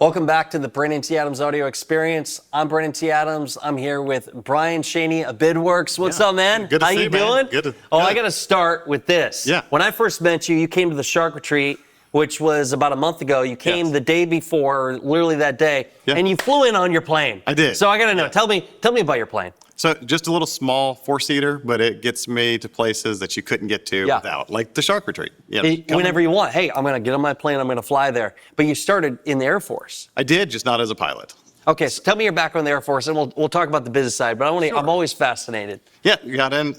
Welcome back to the Brandon T. Adams audio experience. I'm Brandon T. Adams. I'm here with Brian Chaney of BidWERX. What's up, man? Good to How see you doing? Good. I got to start with this. Yeah. When I first met you, you came to the Shark Retreat, which was about a month ago. You came the day before, or literally that day, and you flew in on your plane. I did. So I got to know. Tell me about your plane. So just a little small four-seater, but it gets me to places that you couldn't get to without, like the Shark Retreat. Whenever you want. Hey, I'm going to get on my plane. I'm going to fly there. But you started in the Air Force. I did, just not as a pilot. Okay, so tell me your background in the Air Force, and we'll talk about the business side. But I'm always fascinated. Yeah, got in.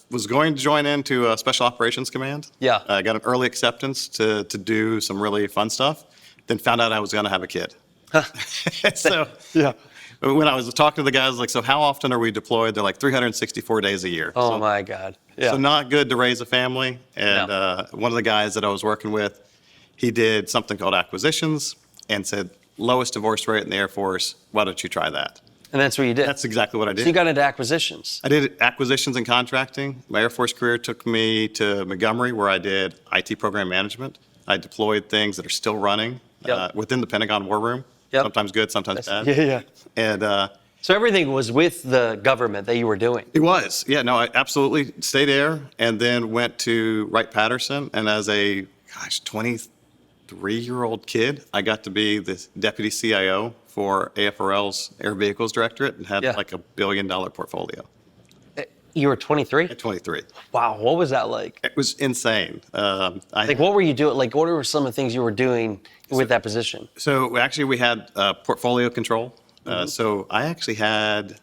Was going to join into Special Operations Command. Yeah. I got an early acceptance to do some really fun stuff. Then found out I was going to have a kid. So when I was talking to the guys, like, so how often are we deployed? They're like 364 days a year. Oh, my God. Yeah. So not good to raise a family. And one of the guys that I was working with, he did something called acquisitions and said, lowest divorce rate in the Air Force, why don't you try that? And that's what you did? That's exactly what I did. So you got into acquisitions? I did acquisitions and contracting. My Air Force career took me to Montgomery, where I did IT program management. I deployed things that are still running within the Pentagon War Room. Sometimes good, sometimes bad. Yeah. And so everything was with the government that you were doing? It was. Yeah, no, I absolutely stayed there and then went to Wright-Patterson. And as a, 23-year-old kid, I got to be the deputy CIO for AFRL's Air Vehicles Directorate and had like $1 billion portfolio. You were 23? At 23. Wow, what was that like? It was insane. What were you doing? Like, what were some of the things you were doing with that position? So actually, we had portfolio control. So I actually had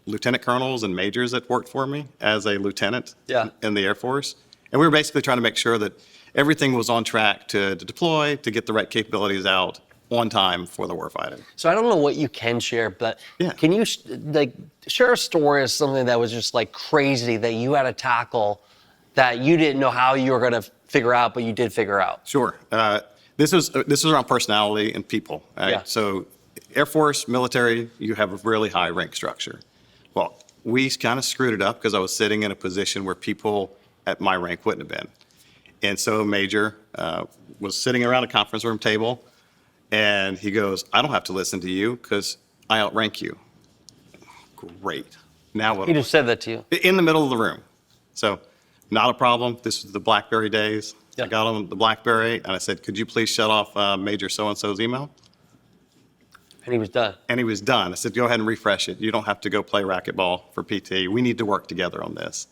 lieutenant colonels and majors that worked for me as a lieutenant in the Air Force. And we were basically trying to make sure that everything was on track to deploy, to get the right capabilities out on time for the warfighter. So I don't know what you can share, but can you share a story of something that was just like crazy that you had to tackle that you didn't know how you were going to figure out, but you did figure out? Sure. This was around personality and people. Right? Yeah. So Air Force, military, you have a really high rank structure. Well, we kind of screwed it up because I was sitting in a position where people at my rank wouldn't have been. And so a major was sitting around a conference room table, and he goes, I don't have to listen to you because I outrank you. Great. Now what? He just said that to you? In the middle of the room. So not a problem. This was the BlackBerry days. I got on the BlackBerry, and I said, could you please shut off Major so-and-so's email? And he was done. And he was done. I said, go ahead and refresh it. You don't have to go play racquetball for PT. We need to work together on this.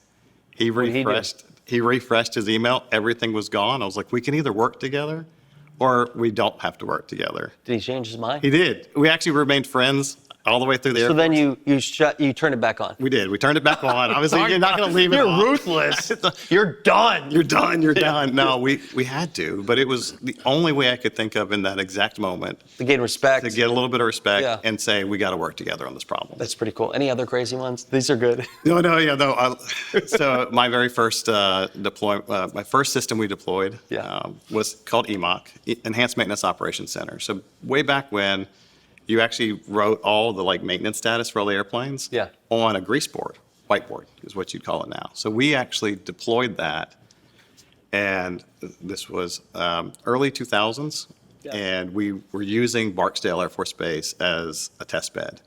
He refreshed his email. Everything was gone. I was like, we can either work together or we don't have to work together. Did he change his mind? He did. We actually remained friends all the way through the Air Force. So then you turned it back on? We did. We turned it back on. Obviously, you're not going to leave it on. You're ruthless. You're done. You're done. No, we had to, but it was the only way I could think of in that exact moment. To gain respect. To get a little bit of respect and say, we got to work together on this problem. That's pretty cool. Any other crazy ones? These are good. No. So my very first deployment, my first system we deployed was called EMOC, Enhanced Maintenance Operations Center. So way back when, you actually wrote all the maintenance status for all the airplanes on a grease board, whiteboard is what you'd call it now. So we actually deployed that, and this was early 2000s, and we were using Barksdale Air Force Base as a test bed.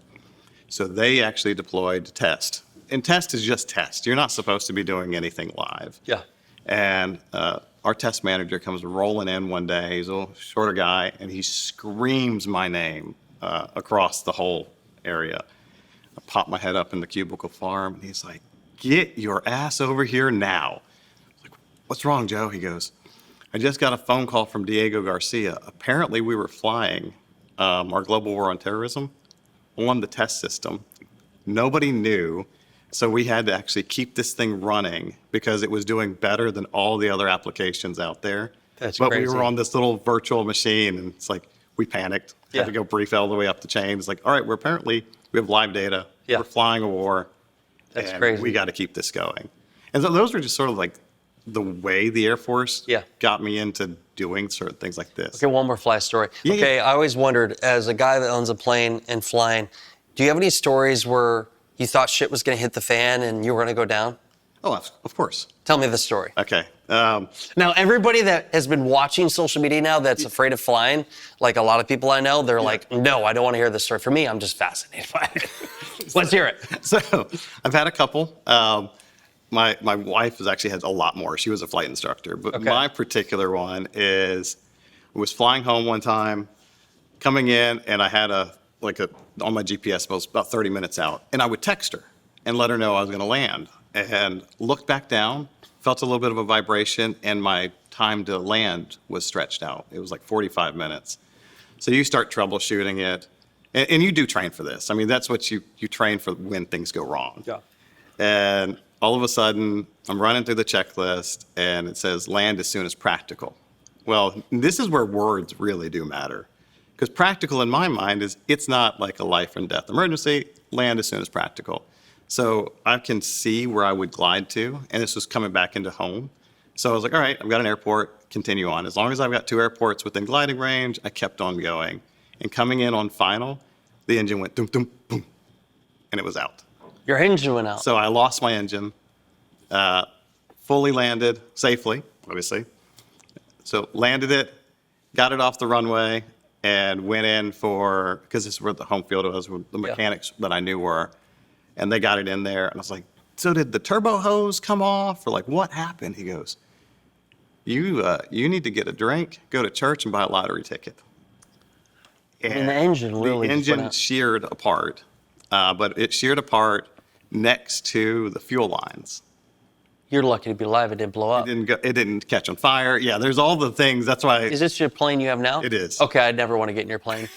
So they actually deployed to test. And test is just test. You're not supposed to be doing anything live. Yeah. And our test manager comes rolling in one day. He's a little shorter guy, and he screams my name across the whole area. I pop my head up in the cubicle farm, and he's like, get your ass over here now. I was like, what's wrong, Joe? He goes, I just got a phone call from Diego Garcia. Apparently we were flying our global war on terrorism on the test system. Nobody knew, so we had to actually keep this thing running because it was doing better than all the other applications out there. That's but crazy. We were on this little virtual machine, and it's like, we panicked, had to go brief all the way up the chain. It's like, all right, we have live data. We're flying a war. That's crazy. We got to keep this going. And so those were just sort of like the way the Air Force got me into doing certain things like this. Okay, one more fly story. I always wondered, as a guy that owns a plane and flying, do you have any stories where you thought shit was going to hit the fan and you were going to go down? Oh, of course. Tell me the story. Okay. Now, everybody that has been watching social media now that's afraid of flying, like a lot of people I know, they're like, no, I don't want to hear this story. For me, I'm just fascinated by it. Let's hear it. So I've had a couple. My wife has actually had a lot more. She was a flight instructor. But my particular one is, I was flying home one time, coming in, and I had on my GPS, it was about 30 minutes out. And I would text her and let her know I was going to land. And looked back down, felt a little bit of a vibration, and my time to land was stretched out. It was like 45 minutes. So you start troubleshooting it, and you do train for this. I mean, that's what you train for when things go wrong. Yeah. And all of a sudden, I'm running through the checklist, and it says land as soon as practical. Well, this is where words really do matter. Because practical in my mind is, it's not like a life and death emergency, land as soon as practical. So I can see where I would glide to, and this was coming back into home. So I was like, all right, I've got an airport, continue on. As long as I've got 2 airports within gliding range, I kept on going. And coming in on final, the engine went boom, boom, boom, and it was out. Your engine went out. So I lost my engine, fully landed safely, obviously. So landed it, got it off the runway, and went in because this is where the home field was, where the mechanics that I knew were. And they got it in there, and I was like, so did the turbo hose come off, or like what happened? He goes, you need to get a drink, go to church, and buy a lottery ticket. And the engine really the engine sheared apart, but it sheared apart next to the fuel lines. You're lucky to be alive. It didn't blow up. It didn't catch on fire. Yeah, there's all the things. That's why. Is this your plane you have now? It is. Okay, I'd never want to get in your plane.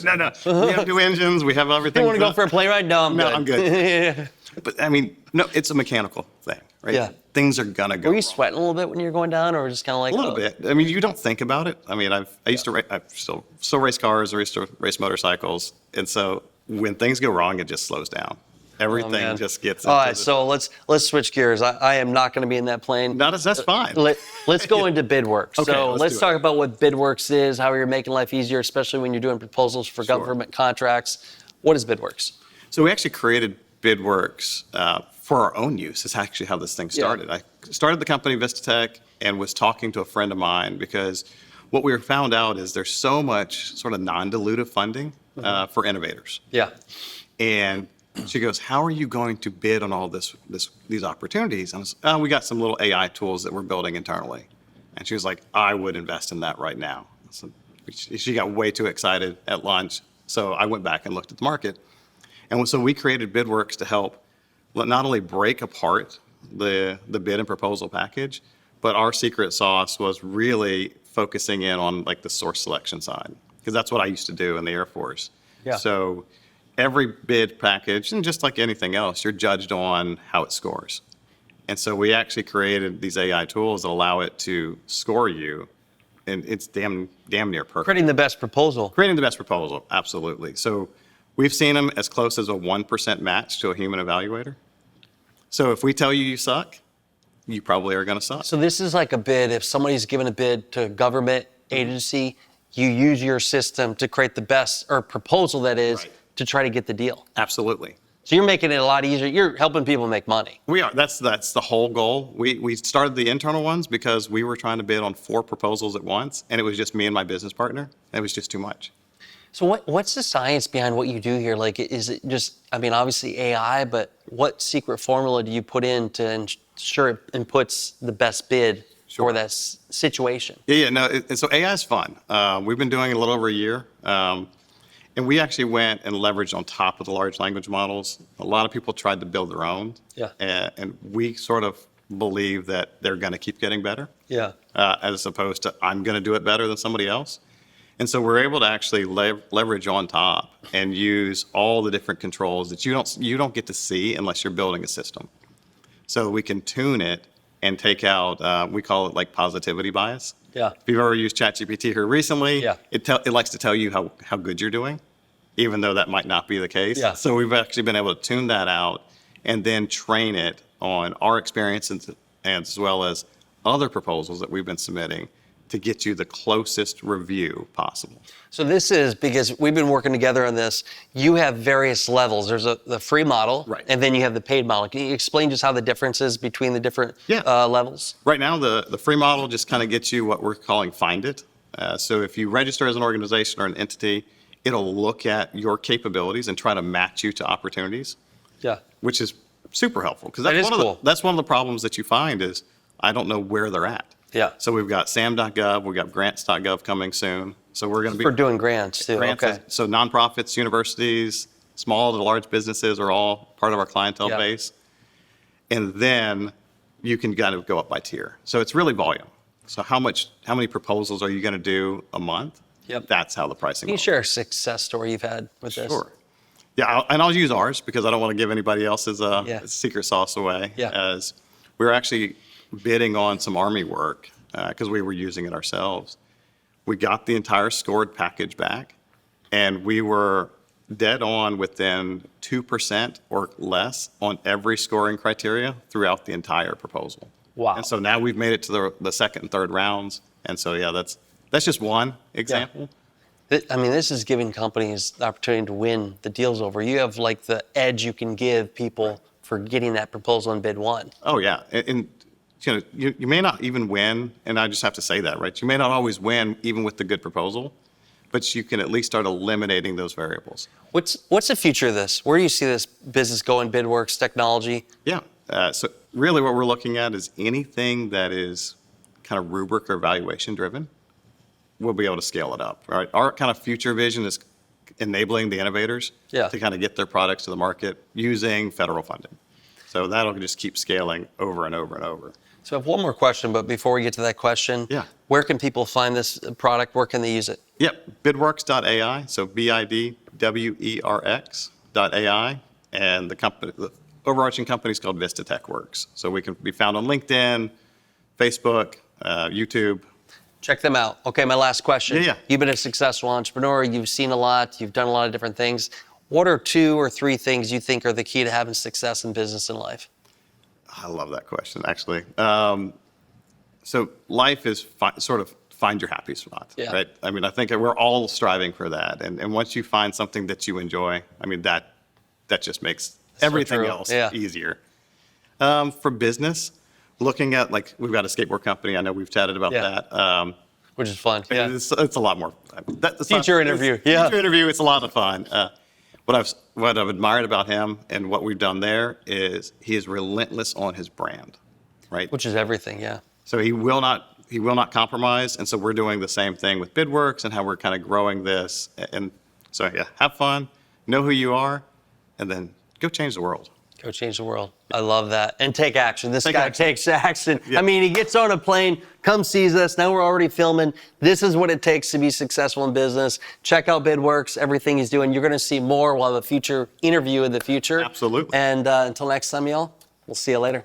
No. We have 2 engines. We have everything. You want to go for a plane ride? No, I'm good. No, I'm good. But I mean, no, it's a mechanical thing, right? Yeah. Things are gonna go. Were you wrong. sweating a little bit when you were going down, or just kind of like A little bit. I mean, you don't think about it. I mean, I used to I still race cars. I used to race motorcycles, and so when things go wrong, it just slows down. Everything just gets. All right, so let's switch gears. I am not going to be in that plane. That's fine. Let's go into BidWERX. Okay, so let's talk about what BidWERX is, how you're making life easier, especially when you're doing proposals for government contracts. What is BidWERX? So we actually created BidWERX for our own use. It's actually how this thing started. I started the company Vista Tech and was talking to a friend of mine because what we found out is there's so much sort of non-dilutive funding for innovators. Yeah. And she goes, how are you going to bid on all these opportunities? And I was, we got some little AI tools that we're building internally. And she was like, I would invest in that right now. So she got way too excited at lunch. So I went back and looked at the market. And so we created BidWERX to help not only break apart the bid and proposal package, but our secret sauce was really focusing in on like the source selection side, because that's what I used to do in the Air Force. Yeah. So every bid package, and just like anything else, you're judged on how it scores. And so we actually created these AI tools that allow it to score you, and it's damn near perfect. Creating the best proposal. Creating the best proposal, absolutely. So we've seen them as close as a 1% match to a human evaluator. So if we tell you suck, you probably are going to suck. So this is like a bid. If somebody's given a bid to a government agency, you use your system to create the best, or proposal that is, to try to get the deal. Absolutely. So you're making it a lot easier. You're helping people make money. We are. That's the whole goal. We started the internal ones because we were trying to bid on 4 proposals at once, and it was just me and my business partner. It was just too much. So what's the science behind what you do here? Like, is it just, I mean, obviously AI, but what secret formula do you put in to ensure it inputs the best bid for that situation? Yeah, no, so AI is fun. We've been doing it a little over a year. And we actually went and leveraged on top of the large language models. A lot of people tried to build their own. Yeah. And we sort of believe that they're going to keep getting better. Yeah. As opposed to, I'm going to do it better than somebody else. And so we're able to actually leverage on top and use all the different controls that you don't get to see unless you're building a system. So we can tune it and take out, we call it like positivity bias. Yeah. If you've ever used ChatGPT here recently, it likes to tell you how good you're doing, even though that might not be the case. Yeah. So we've actually been able to tune that out and then train it on our experience and as well as other proposals that we've been submitting to get you the closest review possible. So this is, because we've been working together on this, you have various levels. There's the free model, Right. and then you have the paid model. Can you explain just how the difference is between the different levels? Right now, the free model just kind of gets you what we're calling Find It. So if you register as an organization or an entity, it'll look at your capabilities and try to match you to opportunities. Yeah. Which is super helpful, because That is cool. That's one of the problems that you find is I don't know where they're at. Yeah. So we've got SAM.gov, we've got grants.gov coming soon. So we're going to be For doing grants too. grants. Okay. So nonprofits, universities, small to large businesses are all part of our clientele Yeah. base. And then you can kind of go up by tier. So it's really volume. So how many proposals are you going to do a month? Yep. That's how the pricing Can you works. share a success story you've had with this? Sure. Yeah, I'll use ours because I don't want to give anybody else's secret sauce away. Yeah. As we were actually bidding on some Army work because we were using it ourselves. We got the entire scored package back, and we were dead on within 2% or less on every scoring criteria throughout the entire proposal. Wow. And so now we've made it to the second and third rounds. And so, yeah, that's just one example. I mean, this is giving companies the opportunity to win the deals over. You have like the edge you can give people for getting that proposal in bid one. Oh, yeah. And you know, you may not even win, and I just have to say that, right? You may not always win even with the good proposal, but you can at least start eliminating those variables. What's the future of this? Where do you see this business going, BidWERX technology? Yeah. So really what we're looking at is anything that is kind of rubric or valuation driven, we'll be able to scale it up, right? Our kind of future vision is enabling the innovators to kind of get their products to the market using federal funding. So that'll just keep scaling over and over and over. So I have one more question, but before we get to that question, where can people find this product? Where can they use it? Yep, BidWERX.ai, so BidWERX.ai, and the overarching company is called Vista TechWerx. So we can be found on LinkedIn, Facebook, YouTube. Check them out. Okay, my last question. Yeah. You've been a successful entrepreneur. You've seen a lot. You've done a lot of different things. What are 2 or 3 things you think are the key to having success in business and life? I love that question, actually. So life is sort of find your happy spot, right? I mean, I think we're all striving for that. And once you find something that you enjoy, I mean, that just makes everything else easier. For business, looking at, like, we've got a skateboard company. I know we've chatted about that. Which is fun. It's a lot more. Future interview. Future interview, it's a lot of fun. What I've admired about him and what we've done there is he is relentless on his brand, right? Which is everything, So he will not compromise. And so we're doing the same thing with BidWERX and how we're kind of growing this. And so, yeah, have fun, know who you are, and then go change the world. Go change the world. I love that. And take action. This guy action. takes action. I mean, he gets on a plane, comes sees us. Now we're already filming. This is what it takes to be successful in business. Check out BidWERX, everything he's doing. You're going to see more. We'll have a future interview in the future. Absolutely. And until next time, y'all, we'll see you later.